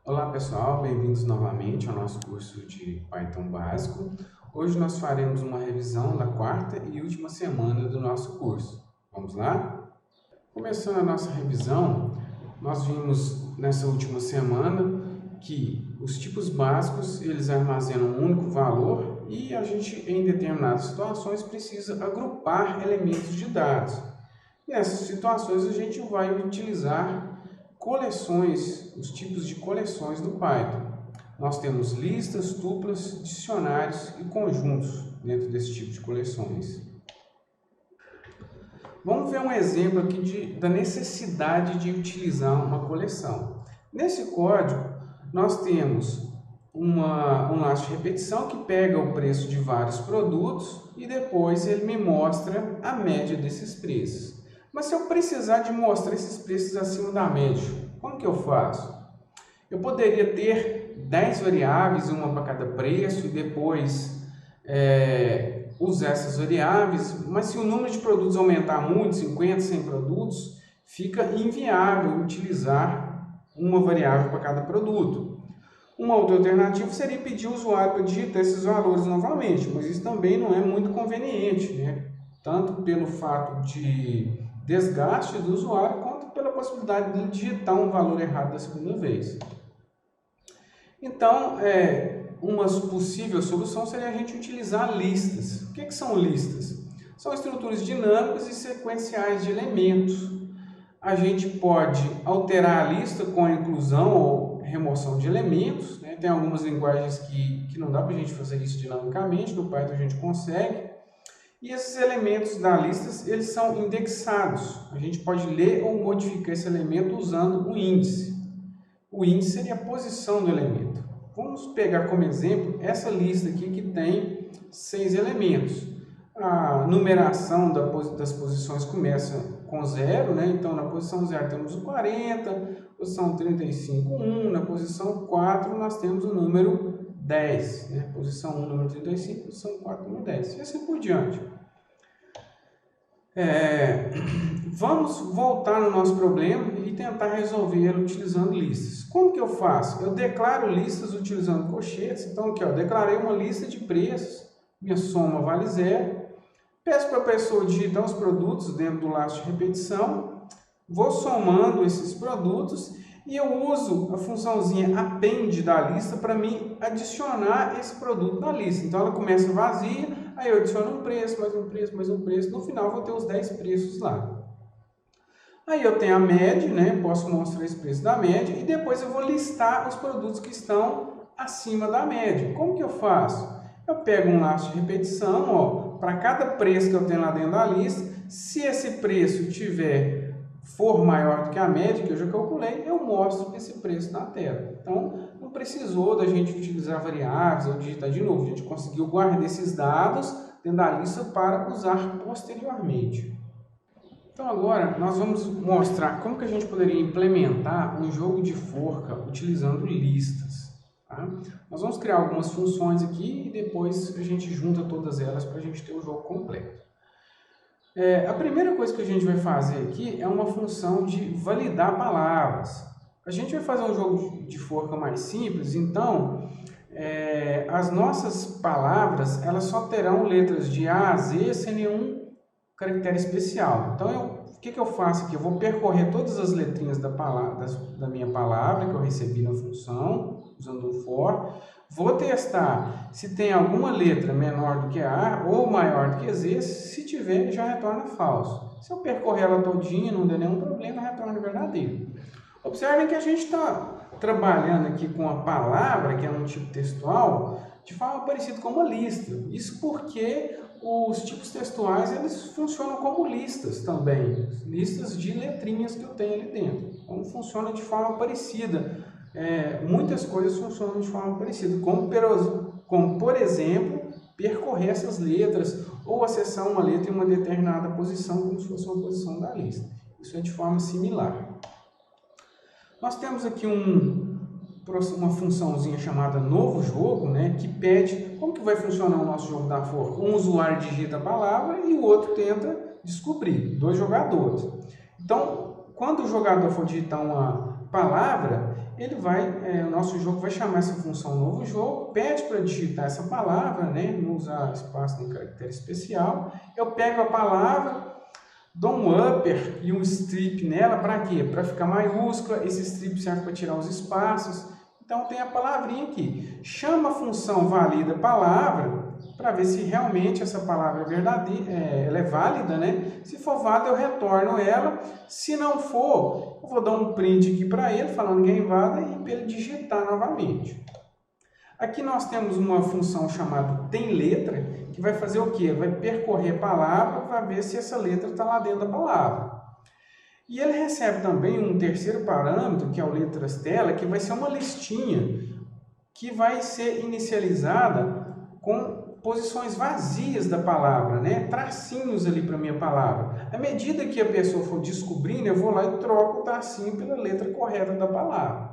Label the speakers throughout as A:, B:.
A: Olá pessoal, bem-vindos novamente ao nosso curso de Python básico. Hoje nós faremos uma revisão da quarta e última semana do nosso curso. Vamos lá? Começando a nossa revisão, nós vimos nessa última semana que os tipos básicos eles armazenam um único valor e a gente em determinadas situações precisa agrupar elementos de dados. Nessas situações a gente vai utilizar coleções, os tipos de coleções do Python. Nós temos listas, tuplas, dicionários e conjuntos dentro desse tipo de coleções. Vamos ver um exemplo aqui da necessidade de utilizar uma coleção. Nesse código, nós temos um laço de repetição que pega o preço de vários produtos e depois ele me mostra a média desses preços. Mas se eu precisar de mostrar esses preços acima da média, como que eu faço? Eu poderia ter 10 variáveis, uma para cada preço, e depois usar essas variáveis, mas se o número de produtos aumentar muito, 50, 100 produtos, fica inviável utilizar uma variável para cada produto. Uma outra alternativa seria pedir ao usuário para digitar esses valores novamente, mas isso também não é muito conveniente, né? Tanto pelo fato de desgaste do usuário, quanto pela possibilidade de digitar um valor errado da segunda vez. Então, uma possível solução seria a gente utilizar listas. O que são listas? São estruturas dinâmicas e sequenciais de elementos. A gente pode alterar a lista com a inclusão ou remoção de elementos, né? Tem algumas linguagens que não dá para a gente fazer isso dinamicamente, no Python a gente consegue. E esses elementos da lista, eles são indexados. A gente pode ler ou modificar esse elemento usando o índice. O índice seria a posição do elemento. Vamos pegar como exemplo essa lista aqui que tem 6 elementos. A numeração das posições começa com 0, né? Então na posição 0 temos o 40, posição 35, 1, na posição 4 nós temos o número 10, né? Posição 1, número 35, posição 4, número 10, e assim por diante. Vamos voltar no nosso problema e tentar resolvê-lo utilizando listas. Como que eu faço? Eu declaro listas utilizando colchetes. Então aqui, ó, declarei uma lista de preços, minha soma vale 0. Peço para a pessoa digitar os produtos dentro do laço de repetição, vou somando esses produtos e eu uso a funçãozinha append da lista para mim adicionar esse produto na lista. Então ela começa vazia, aí eu adiciono um preço, mais um preço, mais um preço, no final vou ter os 10 preços lá. Aí eu tenho a média, né? Posso mostrar esse preço da média e depois eu vou listar os produtos que estão acima da média. Como que eu faço? Eu pego um laço de repetição, ó, para cada preço que eu tenho lá dentro da lista, se esse preço for maior do que a média, que eu já calculei, eu mostro esse preço na tela. Então, não precisou da gente utilizar variáveis ou digitar de novo. A gente conseguiu guardar esses dados dentro da lista para usar posteriormente. Então, agora, nós vamos mostrar como que a gente poderia implementar um jogo de forca utilizando listas. Tá? Nós vamos criar algumas funções aqui e depois a gente junta todas elas para a gente ter o jogo completo. A primeira coisa que a gente vai fazer aqui é uma função de validar palavras. A gente vai fazer um jogo de forca mais simples, então as nossas palavras elas só terão letras de A a Z sem nenhum caractere especial. Então, o que eu faço aqui? Eu vou percorrer todas as letrinhas da minha palavra que eu recebi na função, usando o for. Vou testar se tem alguma letra menor do que A ou maior do que Z. Se tiver, já retorna falso. Se eu percorrer ela todinha, não der nenhum problema, retorna verdadeiro. Observem que a gente está trabalhando aqui com a palavra, que é um tipo textual, de forma parecida com uma lista. Isso porque os tipos textuais eles funcionam como listas também. Listas de letrinhas que eu tenho ali dentro. Então funciona de forma parecida. Muitas coisas funcionam de forma parecida, como por exemplo, percorrer essas letras ou acessar uma letra em uma determinada posição, como se fosse uma posição da lista. Isso é de forma similar. Nós temos aqui uma funçãozinha chamada novo jogo, né, que pede como que vai funcionar o nosso jogo da forca. Um usuário digita a palavra e o outro tenta descobrir, 2 jogadores. Então, quando o jogador for digitar uma palavra, o nosso jogo vai chamar essa função novo jogo, pede para digitar essa palavra, né? Não usar espaço no caractere especial. Eu pego a palavra, dou um upper e um strip nela, para quê? Para ficar maiúscula, esse strip serve para tirar os espaços. Então tem a palavrinha aqui. Chama a função valida palavra, para ver se realmente essa palavra é verdadeira, ela é válida, né? Se for válida, eu retorno ela. Se não for, eu vou dar um print aqui para ele, falando que é inválida, e para ele digitar novamente. Aqui nós temos uma função chamada tem letra, que vai fazer o quê? Vai percorrer a palavra para ver se essa letra está lá dentro da palavra. E ele recebe também um terceiro parâmetro, que é o letras tela, que vai ser uma listinha que vai ser inicializada com posições vazias da palavra, né? Tracinhos ali para a minha palavra. À medida que a pessoa for descobrindo, eu vou lá e troco o tracinho pela letra correta da palavra.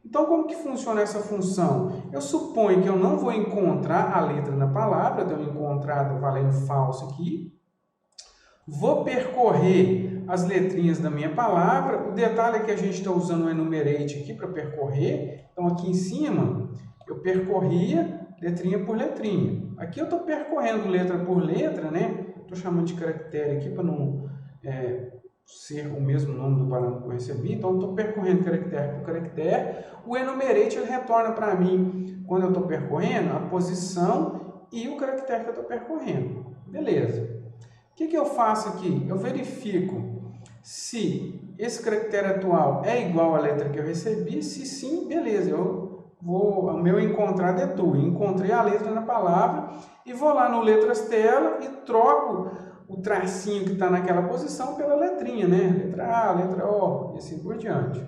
A: Então, como que funciona essa função? Eu suponho que eu não vou encontrar a letra na palavra, deu encontrada valendo falso aqui. Vou percorrer as letrinhas da minha palavra. O detalhe é que a gente está usando o enumerate aqui para percorrer. Então, aqui em cima, eu percorria letrinha por letrinha. Aqui eu estou percorrendo letra por letra, né? Estou chamando de caractere aqui para não ser o mesmo nome do parâmetro que eu recebi. Então, eu estou percorrendo caractere por caractere. O enumerate ele retorna para mim, quando eu estou percorrendo, a posição e o caractere que eu estou percorrendo. Beleza. O que eu faço aqui? Eu verifico se esse caractere atual é igual à letra que eu recebi. Se sim, beleza. O meu encontrado é tu. Encontrei a letra na palavra e vou lá no letras tela e troco o tracinho que está naquela posição pela letrinha, né? Letra A, letra O e assim por diante.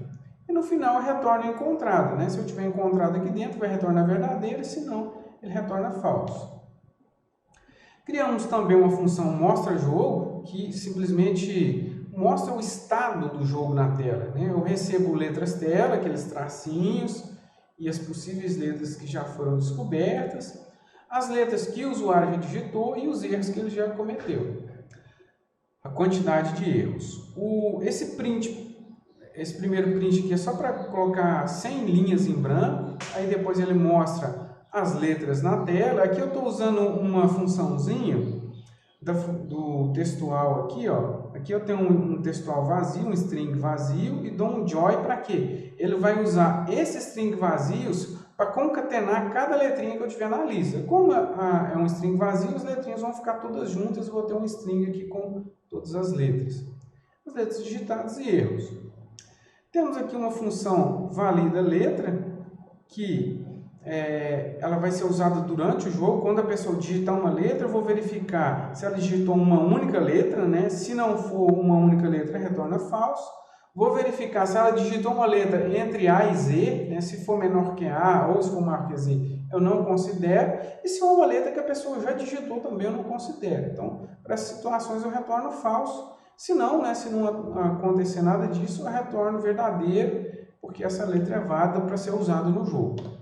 A: E no final eu retorno encontrado, né? Se eu tiver encontrado aqui dentro, vai retornar verdadeiro, se não, ele retorna falso. Criamos também uma função mostra-jogo, que simplesmente mostra o estado do jogo na tela, né? Eu recebo letras tela, aqueles tracinhos e as possíveis letras que já foram descobertas, as letras que o usuário já digitou e os erros que ele já cometeu. A quantidade de erros. Esse primeiro print aqui é só para colocar 100 linhas em branco, aí depois ele mostra as letras na tela. Aqui eu estou usando uma funçãozinha do textual aqui, ó. Aqui eu tenho um textual vazio, um string vazio, e dou um join para quê? Ele vai usar esses string vazios para concatenar cada letrinha que eu tiver na lista. Como é um string vazio, as letrinhas vão ficar todas juntas, eu vou ter um string aqui com todas as letras digitadas e erros. Temos aqui uma função valida letra, que ela vai ser usada durante o jogo. Quando a pessoa digitar uma letra, eu vou verificar se ela digitou uma única letra, né? Se não for uma única letra, retorna falso. Vou verificar se ela digitou uma letra entre A e Z, né? Se for menor que A ou se for maior que Z, eu não considero. E se for uma letra que a pessoa já digitou também, eu não considero. Então, para essas situações eu retorno falso. Se não, né? Se não acontecer nada disso, eu retorno verdadeiro, porque essa letra é válida para ser usada no jogo.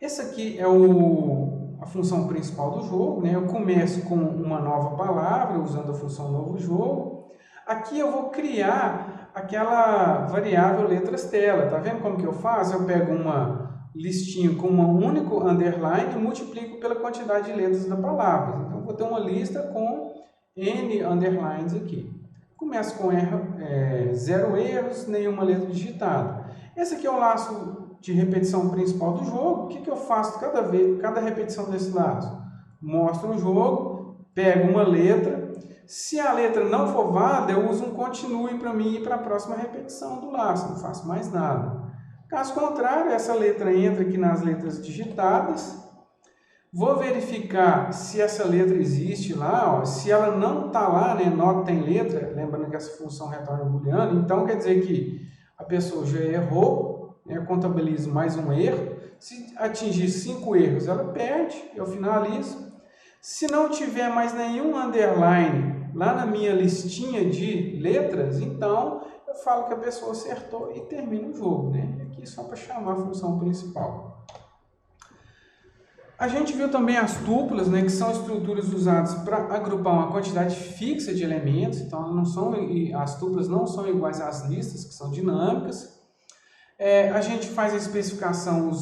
A: Essa aqui é a função principal do jogo, né? Eu começo com uma nova palavra, usando a função novo jogo. Aqui eu vou criar aquela variável letras tela. Tá vendo como que eu faço? Eu pego uma listinha com um único underline e multiplico pela quantidade de letras da palavra. Então, eu vou ter uma lista com N underlines aqui. Começo com 0 erros, nenhuma letra digitada. Esse aqui é o laço de repetição principal do jogo. O que eu faço cada repetição desse laço? Mostro o jogo, pego uma letra. Se a letra não for válida, eu uso um continue para mim ir para a próxima repetição do laço. Não faço mais nada. Caso contrário, essa letra entra aqui nas letras digitadas. Vou verificar se essa letra existe lá. Ó. Se ela não está lá, né, not tem letra, lembrando que essa função retorna booleano, então quer dizer que a pessoa já errou, né, eu contabilizo mais um erro. Se atingir 5 erros, ela perde, eu finalizo. Se não tiver mais nenhum underline lá na minha listinha de letras, então eu falo que a pessoa acertou e termino o jogo, né? Aqui só para chamar a função principal. A gente viu também as tuplas, né, que são estruturas usadas para agrupar uma quantidade fixa de elementos. Então, as tuplas não são iguais às listas, que são dinâmicas. A gente faz a especificação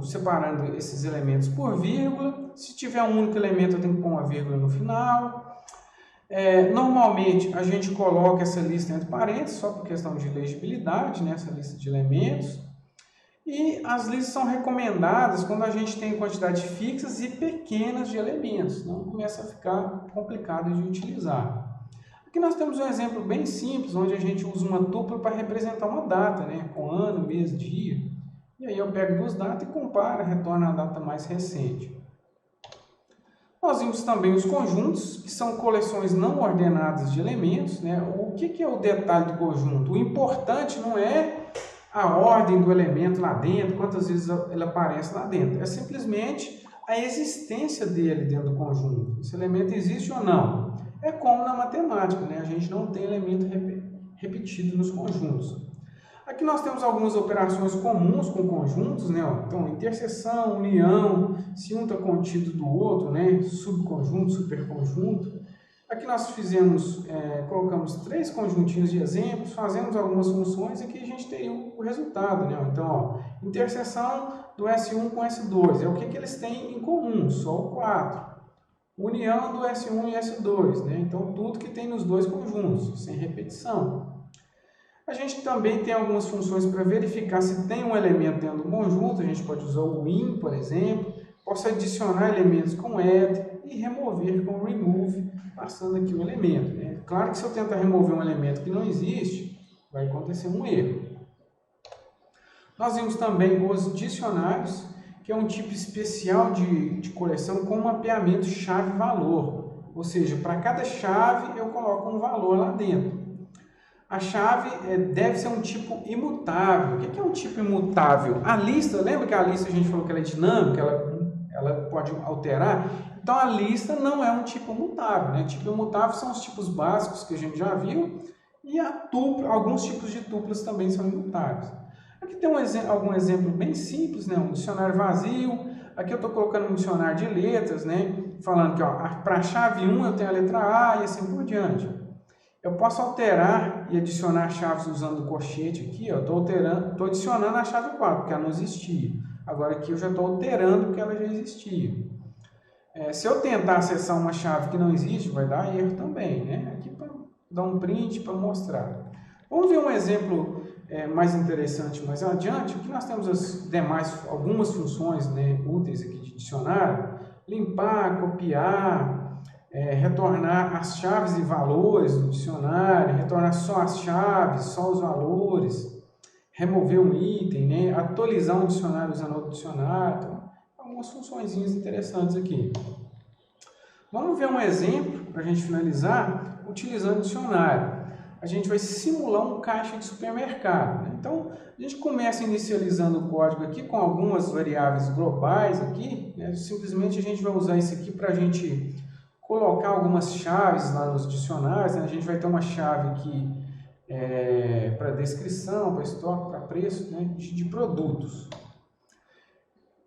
A: separando esses elementos por vírgula. Se tiver um único elemento, eu tenho que pôr uma vírgula no final. Normalmente, a gente coloca essa lista entre parênteses, só por questão de legibilidade, né, essa lista de elementos. E as listas são recomendadas quando a gente tem quantidade fixas e pequenas de elementos, não começa a ficar complicado de utilizar. Aqui nós temos um exemplo bem simples, onde a gente usa uma tupla para representar uma data, né, com ano, mês, dia. E aí eu pego duas datas e comparo, retorno a data mais recente. Nós vimos também os conjuntos, que são coleções não ordenadas de elementos, né? O que é o detalhe do conjunto? O importante não é a ordem do elemento lá dentro, quantas vezes ele aparece lá dentro. É simplesmente a existência dele dentro do conjunto. Esse elemento existe ou não? É como na matemática, né? A gente não tem elemento repetido nos conjuntos. Aqui nós temos algumas operações comuns com conjuntos, né? Então, interseção, união, se um está contido do outro, né? Subconjunto, superconjunto. Aqui nós colocamos 3 conjuntinhos de exemplos, fazemos algumas funções e aqui a gente tem o resultado, né? Então, interseção do S1 com S2, é o que eles têm em comum, só o 4. União do S1 e S2, né? Então, tudo que tem nos dois conjuntos, sem repetição. A gente também tem algumas funções para verificar se tem um elemento dentro do conjunto, a gente pode usar o in, por exemplo, posso adicionar elementos com add e remover com remove, passando aqui o elemento, né? Claro que se eu tentar remover um elemento que não existe, vai acontecer um erro. Nós vimos também os dicionários, que é um tipo especial de coleção com mapeamento chave-valor. Ou seja, para cada chave eu coloco um valor lá dentro. A chave deve ser um tipo imutável. O que é um tipo imutável? A lista, lembra que a lista a gente falou que ela é dinâmica, ela pode alterar? Então a lista não é um tipo imutável, né? Tipo imutável são os tipos básicos que a gente já viu e alguns tipos de tuplas também são imutáveis. Aqui tem algum exemplo bem simples, né? Um dicionário vazio. Aqui eu estou colocando um dicionário de letras, né? Falando que para a chave 1 eu tenho a letra A e assim por diante. Eu posso alterar e adicionar chaves usando o colchete aqui, estou adicionando a chave 4, porque ela não existia. Agora aqui eu já estou alterando porque ela já existia. Se eu tentar acessar uma chave que não existe, vai dar erro também, né? Aqui para dar um print para mostrar. Vamos ver um exemplo mais interessante mais adiante. Aqui nós temos algumas funções, né, úteis aqui de dicionário. Limpar, copiar, retornar as chaves e valores do dicionário, retornar só as chaves, só os valores, remover um item, né? Atualizar um dicionário usando outro dicionário. Então, algumas funções interessantes aqui. Vamos ver um exemplo para a gente finalizar utilizando o dicionário. A gente vai simular um caixa de supermercado, né? Então, a gente começa inicializando o código aqui com algumas variáveis globais aqui, né? Simplesmente a gente vai usar isso aqui para a gente colocar algumas chaves lá nos dicionários, né? A gente vai ter uma chave aqui para descrição, para estoque, para preço, né? de produtos.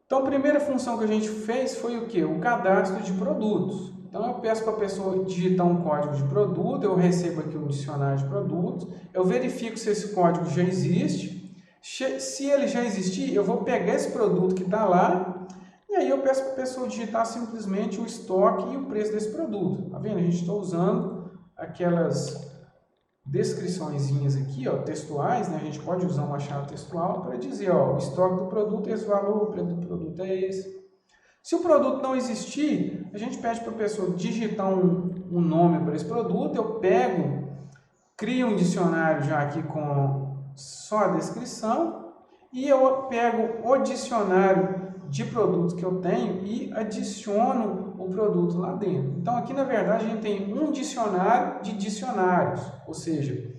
A: Então, a primeira função que a gente fez foi o quê? O cadastro de produtos. Então, eu peço para a pessoa digitar um código de produto, eu recebo aqui um dicionário de produtos, eu verifico se esse código já existe. Se ele já existir, eu vou pegar esse produto que está lá, e aí eu peço para a pessoa digitar simplesmente o estoque e o preço desse produto. Tá vendo? A gente está usando aquelas descriçõezinhas aqui, ó, textuais, né? A gente pode usar uma chave textual para dizer, ó, o estoque do produto é esse valor, o preço do produto é esse. Se o produto não existir, a gente pede para a pessoa digitar um nome para esse produto, eu crio um dicionário já aqui com só a descrição e eu pego o dicionário de produtos que eu tenho e adiciono o produto lá dentro. Então aqui na verdade a gente tem um dicionário de dicionários, ou seja,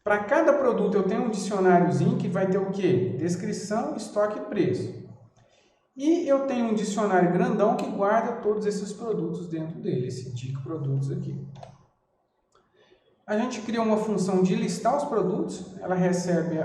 A: para cada produto eu tenho um dicionáriozinho que vai ter o quê? Descrição, estoque e preço. E eu tenho um dicionário grandão que guarda todos esses produtos dentro dele, esse dic produtos aqui. A gente cria uma função de listar os produtos, ela recebe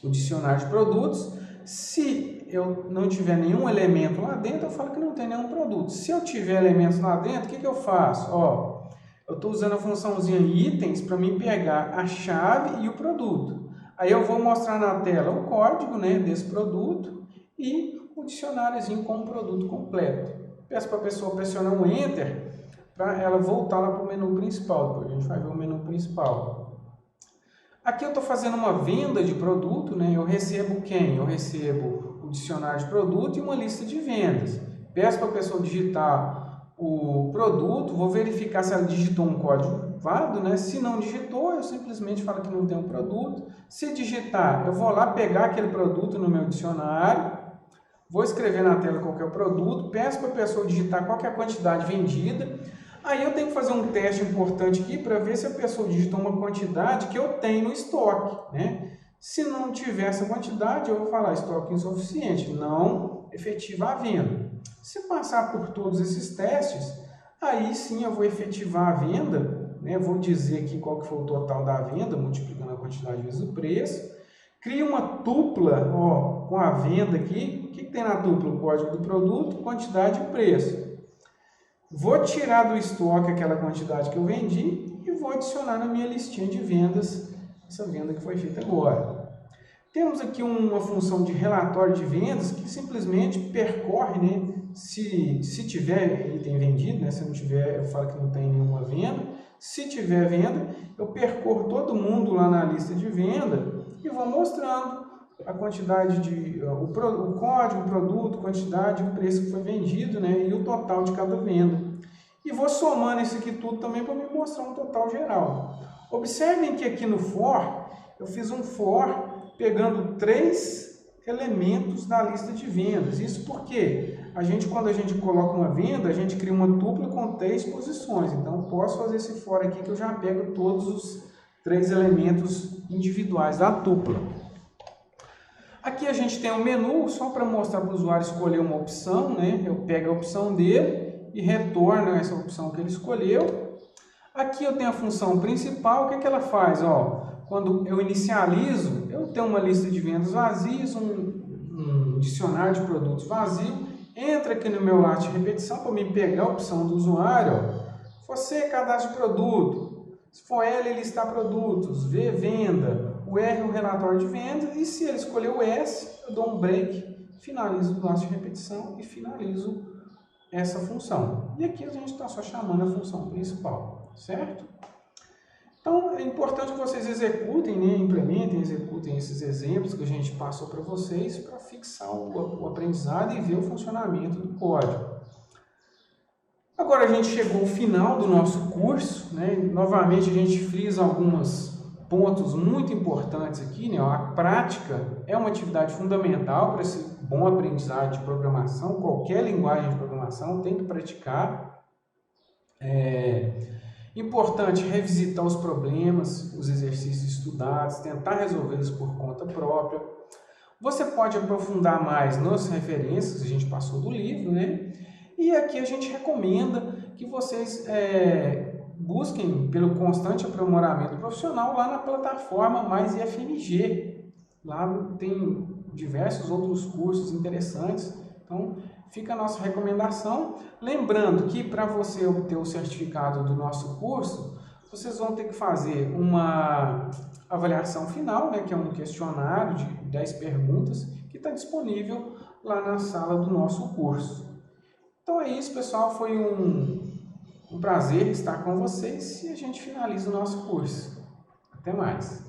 A: o dicionário de produtos. Se eu não tiver nenhum elemento lá dentro, eu falo que não tem nenhum produto. Se eu tiver elementos lá dentro, o que eu faço? Ó, eu estou usando a funçãozinha itens para mim pegar a chave e o produto. Aí eu vou mostrar na tela o código, né, desse produto e o dicionáriozinho com o produto completo. Peço para a pessoa pressionar um Enter para ela voltar lá para o menu principal. Depois a gente vai ver o menu principal. Aqui eu estou fazendo uma venda de produto, né? Eu recebo quem? Eu recebo o dicionário de produto e uma lista de vendas. Peço para a pessoa digitar o produto, vou verificar se ela digitou um código válido, né? Se não digitou, eu simplesmente falo que não tem um produto. Se digitar, eu vou lá pegar aquele produto no meu dicionário, vou escrever na tela qual que é o produto, peço para a pessoa digitar qual que é a quantidade vendida. Aí eu tenho que fazer um teste importante aqui para ver se a pessoa digitou uma quantidade que eu tenho no estoque, né? Se não tiver essa quantidade, eu vou falar estoque insuficiente, não efetivar a venda. Se passar por todos esses testes, aí sim eu vou efetivar a venda, né? Vou dizer aqui qual que foi o total da venda, multiplicando a quantidade vezes o preço. Crio uma tupla, ó, com a venda aqui. O que tem na tupla? O código do produto, quantidade e preço. Vou tirar do estoque aquela quantidade que eu vendi e vou adicionar na minha listinha de vendas, essa venda que foi feita agora. Temos aqui uma função de relatório de vendas que simplesmente percorre, né, se tiver item vendido, né, se não tiver, eu falo que não tem nenhuma venda. Se tiver venda, eu percorro todo mundo lá na lista de venda e vou mostrando a quantidade o código, o produto, quantidade, o preço que foi vendido, né, e o total de cada venda. E vou somando isso aqui tudo também para me mostrar um total geral. Observem que aqui no for, eu fiz um for pegando 3 elementos da lista de vendas. Isso porque quando a gente coloca uma venda, a gente cria uma tupla com 3 posições. Então, eu posso fazer esse for aqui que eu já pego todos os 3 elementos individuais da tupla. Aqui a gente tem um menu, só para mostrar para o usuário escolher uma opção, né? Eu pego a opção dele e retorno essa opção que ele escolheu. Aqui eu tenho a função principal, o que ela faz? Ó, quando eu inicializo, eu tenho uma lista de vendas vazias, um dicionário de produtos vazio, entra aqui no meu arte de repetição para me pegar a opção do usuário. Ó. Você, cadastro de produto, se for L, listar produtos, V, venda, o R, o relatório de vendas, e se ele escolher o S, eu dou um break, finalizo o arte de repetição e finalizo essa função. E aqui a gente está só chamando a função principal, certo? Então, é importante que vocês executem, né, implementem, executem esses exemplos que a gente passou para vocês para fixar o aprendizado e ver o funcionamento do código. Agora a gente chegou ao final do nosso curso, né? Novamente a gente frisa alguns pontos muito importantes aqui, né? A prática é uma atividade fundamental para esse bom aprendizado de programação. Qualquer linguagem de programação tem que praticar. Importante revisitar os problemas, os exercícios estudados, tentar resolvê-los por conta própria. Você pode aprofundar mais nas referências que a gente passou do livro, né? E aqui a gente recomenda que vocês busquem pelo constante aprimoramento profissional lá na plataforma Mais IFMG. Lá tem diversos outros cursos interessantes. Então, fica a nossa recomendação. Lembrando que para você obter o certificado do nosso curso, vocês vão ter que fazer uma avaliação final, né, que é um questionário de 10 perguntas, que está disponível lá na sala do nosso curso. Então é isso, pessoal. Foi um prazer estar com vocês e a gente finaliza o nosso curso. Até mais!